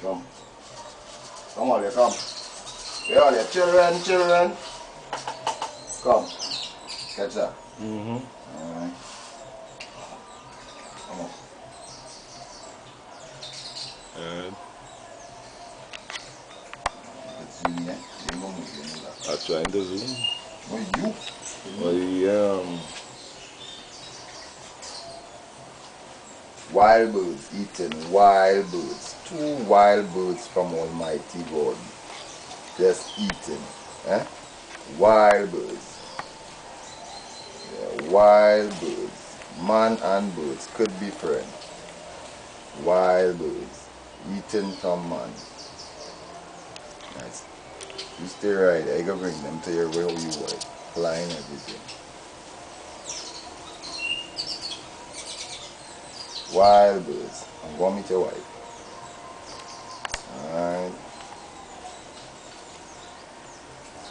Come. Come on, come. Where are you? Children. Come. Catch that. Alright. Come on. Alright. Let's zoom, yeah? You know me, you know that. I'm trying to zoom. Oh, you? Wild birds eating wild birds. 2 wild birds from Almighty God. Just eating. Eh? Wild birds. Yeah, wild birds. Man and birds could be friends. Wild birds. Eating from man. Nice. You stay right there. I can bring them to your where you are. Flying everything. Wild birds. I'm going to meet your wife. Alright.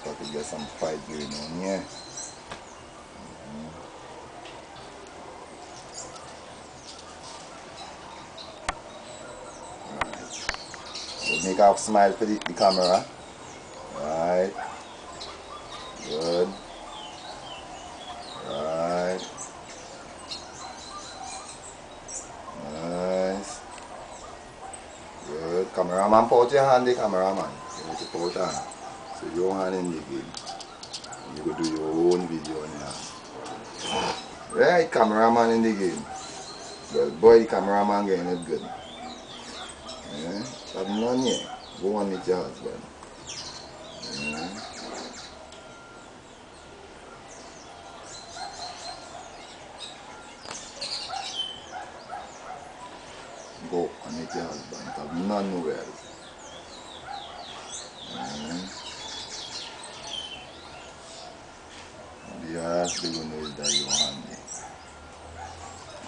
So I could get some fight going on here. Alright. Make a smile for the camera. Alright. Good. Alright. Nice. Good. Cameraman, put your hand in the cameraman. You need to put your hand. So your hand in the game. You go do your own video on your hand. Right, cameraman in the game. Good boy, the cameraman getting it good. Yeah. Have none yet. Go on with your husband. Yeah. Go and meet your husband. Have none nowhere else. The last thing you know is that your hand there.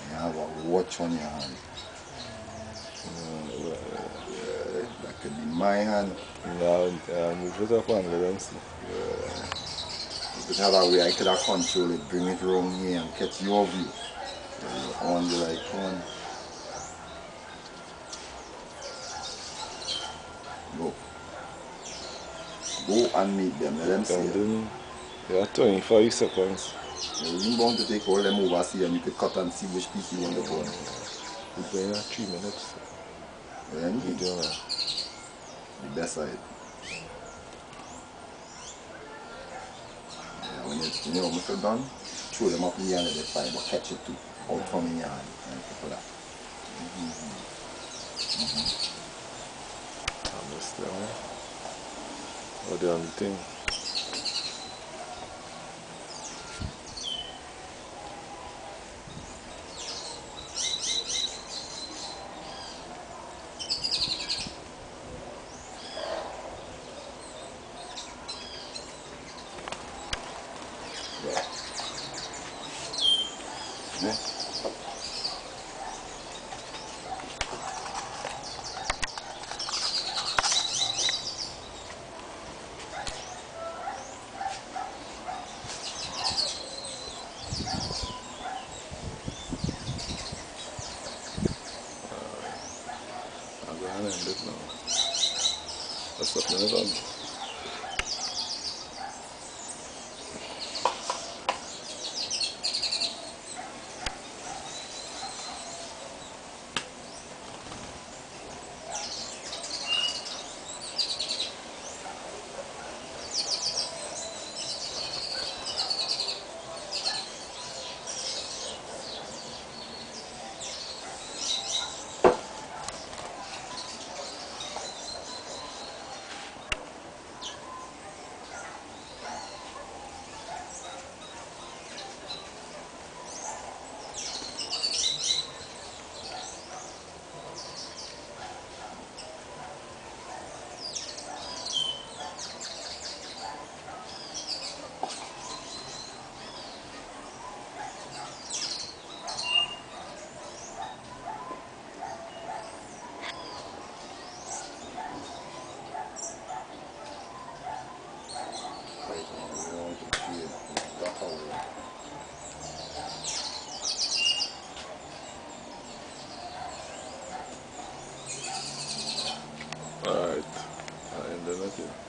You have a watch on your hand. That could be my hand. No, move it up and let them see. You could have a way I could have control it, bring it around here and catch your view. On the like one. Go. Go and meet them, let them see you. You have 25 seconds. You're bound to take all them over see and you could cut and see which piece you want to go on. We're going at 3 minutes. Yeah, What you doing now? The best side. Yeah, when you almost done, throw them up in the hand and they fly, but catch it too. Out from in your hand and people that. Understand? What the other thing? Yeah. Yeah. I'm going to end it now. That's what I'm done. you.